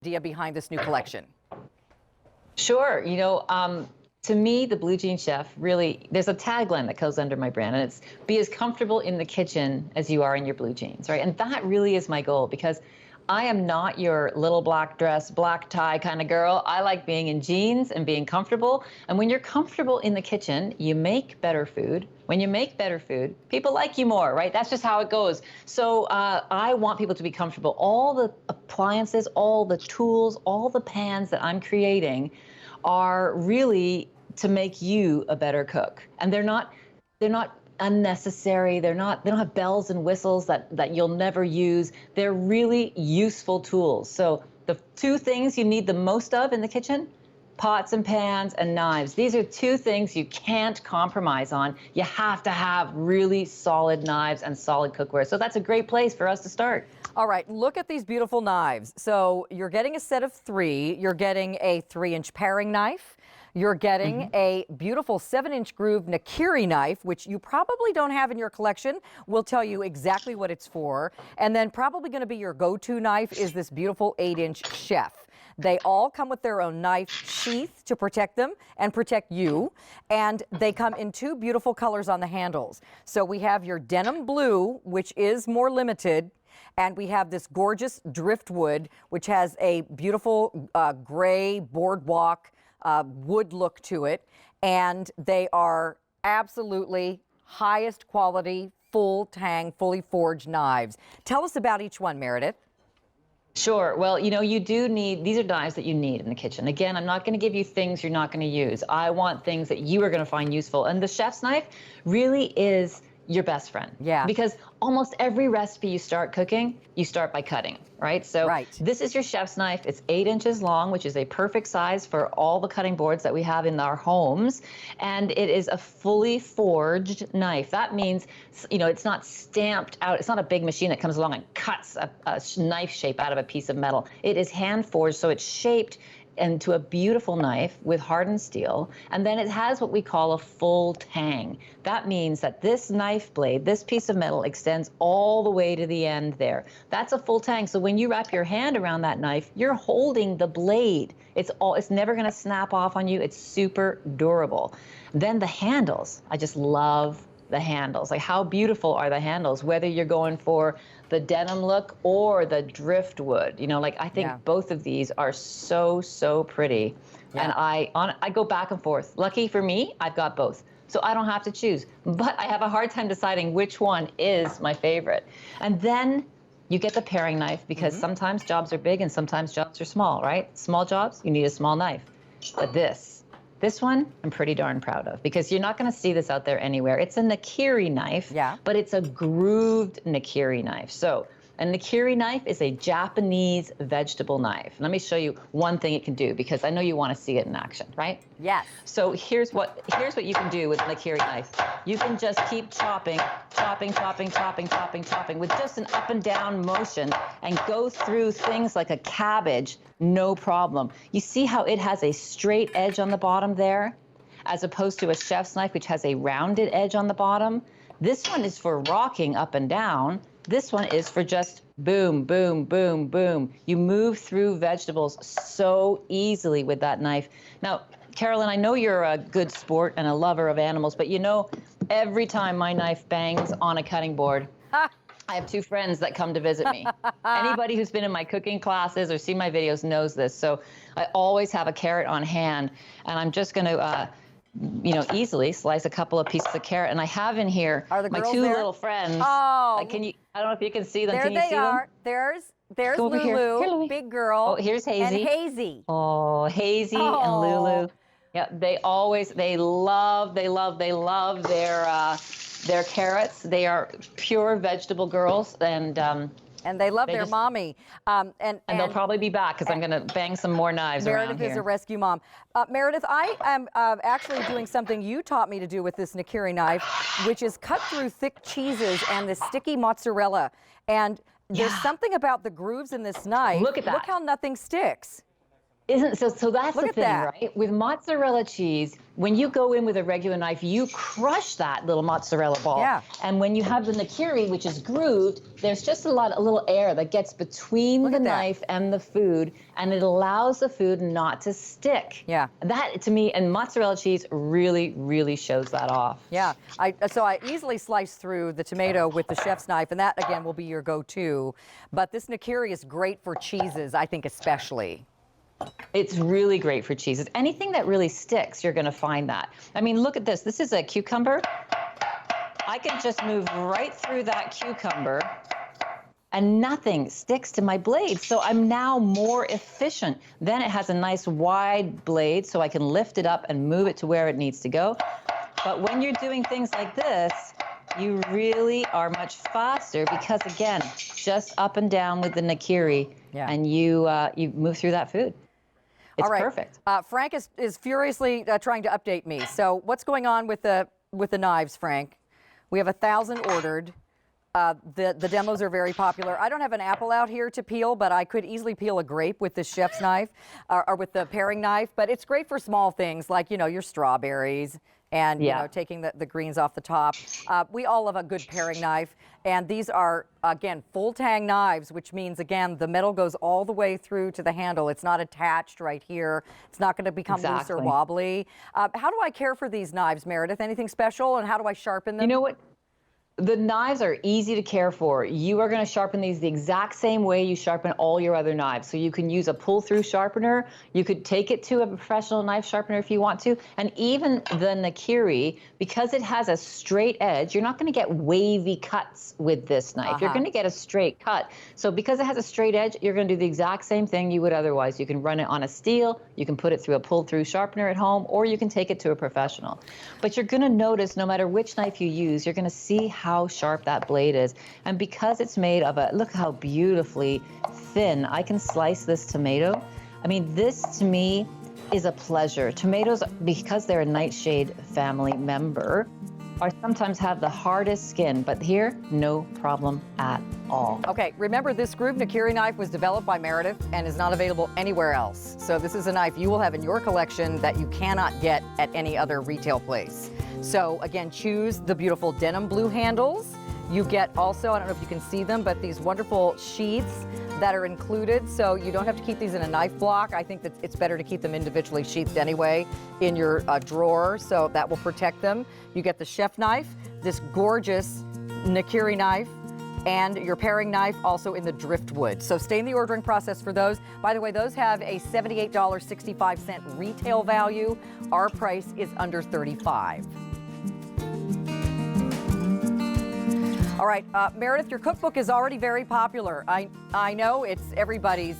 idea behind this new collection? Sure. To me, the Blue Jean Chef really, there's a tagline that goes under my brand, and it's be as comfortable in the kitchen as you are in your blue jeans, right? And that really is my goal, because I am not your little black dress, black tie kind of girl. I like being in jeans and being comfortable. And when you're comfortable in the kitchen, you make better food. When you make better food, people like you more, right? That's just how it goes. So I want people to be comfortable. All the appliances, all the tools, all the pans that I'm creating are really to make you a better cook. And they're not unnecessary. They don't have bells and whistles that you'll never use. They're really useful tools. So the two things you need the most of in the kitchen: pots and pans and knives. These are two things you can't compromise on. You have to have really solid knives and solid cookware. So that's a great place for us to start. All right, look at these beautiful knives. So you're getting a set of 3. You're getting a 3-inch paring knife. You're getting a beautiful 7-inch groove Nakiri knife, which you probably don't have in your collection. We'll tell you exactly what it's for. And then probably going to be your go-to knife is this beautiful 8-inch Chef. They all come with their own knife sheath to protect them and protect you. And they come in 2 beautiful colors on the handles. So we have your denim blue, which is more limited. And we have this gorgeous driftwood, which has a beautiful gray boardwalk wood look to it. And they are absolutely highest quality, full tang, fully forged knives. Tell us about each one, Meredith. Sure. Well, you do need, these are knives that you need in the kitchen. Again, I'm not going to give you things you're not going to use. I want things that you are going to find useful. And the chef's knife really is your best friend. Yeah. Because almost every recipe you start cooking, you start by cutting, right? So this is your chef's knife. It's 8 inches long, which is a perfect size for all the cutting boards that we have in our homes. And it is a fully forged knife. That means, it's not stamped out. It's not a big machine that comes along and cuts a knife shape out of a piece of metal. It is hand forged, so it's shaped into a beautiful knife with hardened steel, and then it has what we call a full tang. That means that this knife blade, this piece of metal, extends all the way to the end there. That's a full tang. So when you wrap your hand around that knife, you're holding the blade. It's never going to snap off on you. It's super durable. Then the handles, I just love the handles. Like, how beautiful are the handles, whether you're going for the denim look or the driftwood. I think both of these are so pretty. And I go back and forth. Lucky for me, I've got both. So I don't have to choose, but I have a hard time deciding which one is my favorite. And then you get the paring knife, because sometimes jobs are big and sometimes jobs are small, right? Small jobs, you need a small knife. But this one, I'm pretty darn proud of, because you're not going to see this out there anywhere. It's a Nakiri knife, but it's a grooved Nakiri knife. So a Nakiri knife is a Japanese vegetable knife. Let me show you one thing it can do, because I know you want to see it in action, right? Yes. So here's what you can do with a Nakiri knife. You can just keep chopping with just an up and down motion, and go through things like a cabbage, no problem. You see how it has a straight edge on the bottom there, as opposed to a chef's knife, which has a rounded edge on the bottom? This one is for rocking up and down. This one is for just boom, boom, boom, boom. You move through vegetables so easily with that knife. Now, Carolyn, I know you're a good sport and a lover of animals, but every time my knife bangs on a cutting board, I have 2 friends that come to visit me. Anybody who's been in my cooking classes or seen my videos knows this. So I always have a carrot on hand, and I'm just going to easily slice a couple of pieces of carrot. And I have in here my 2 little friends. Oh. I don't know if you can see them. There can you see are. them? There's Go over Lulu, here, Lily. big girl. Oh, here's Hazy. And Hazy. Oh, Hazy and Lulu. Yeah, they love their carrots. They are pure vegetable girls, and they love their mommy. And they'll probably be back, because I'm going to bang some more knives around here. Meredith is a rescue mom. Meredith, I am actually doing something you taught me to do with this Nakiri knife, which is cut through thick cheeses and this sticky mozzarella. And there's something about the grooves in this knife. Look at that. Look how nothing sticks. Isn't so that's Look the at thing, that. right? With mozzarella cheese, when you go in with a regular knife, you crush that little mozzarella ball. Yeah. And when you have the nakiri, which is grooved, there's just a little air that gets between the knife and the food, and it allows the food not to stick. Yeah. That, to me, and mozzarella cheese really, really shows that off. Yeah. So I easily slice through the tomato with the chef's knife, and that, again, will be your go-to. But this nakiri is great for cheeses, I think, especially. It's really great for cheeses. Anything that really sticks, you're going to find that. I mean, look at this. This is a cucumber. I can just move right through that cucumber and nothing sticks to my blade. So I'm now more efficient. Then it has a nice wide blade so I can lift it up and move it to where it needs to go. But when you're doing things like this, you really are much faster because, again, just up and down with the nakiri, and you move through that food. It's perfect. Frank is furiously trying to update me. So what's going on with the knives, Frank? We have 1,000 ordered. The demos are very popular. I don't have an apple out here to peel, but I could easily peel a grape with the chef's knife or with the paring knife. But it's great for small things like, your strawberries and taking the greens off the top. We all love a good paring knife. And these are, again, full tang knives, which means, again, the metal goes all the way through to the handle. It's not attached right here. It's not going to become loose or wobbly. How do I care for these knives, Meredith? Anything special? And how do I sharpen them? You know what? The knives are easy to care for. You are going to sharpen these the exact same way you sharpen all your other knives. So you can use a pull-through sharpener. You could take it to a professional knife sharpener if you want to. And even the nakiri, because it has a straight edge, you're not going to get wavy cuts with this knife. You're going to get a straight cut. So because it has a straight edge, you're going to do the exact same thing you would otherwise. You can run it on a steel, you can put it through a pull-through sharpener at home, or you can take it to a professional. But you're going to notice, no matter which knife you use, you're going to see how sharp that blade is. And because it's made of look how beautifully thin, I can slice this tomato. I mean, this to me is a pleasure. Tomatoes, because they're a nightshade family member, are sometimes have the hardest skin, but here, no problem at all. Okay, remember this groove Nakiri knife was developed by Meredith and is not available anywhere else. So this is a knife you will have in your collection that you cannot get at any other retail place. So again, choose the beautiful denim blue handles. You get also, I don't know if you can see them, but these wonderful sheaths that are included. So you don't have to keep these in a knife block. I think that it's better to keep them individually sheathed anyway in your drawer. So that will protect them. You get the chef knife, this gorgeous Nakiri knife, and your paring knife also in the driftwood. So stay in the ordering process for those. By the way, those have a $78.65 retail value. Our price is under $35. All right, Meredith, your cookbook is already very popular. I know it's everybody's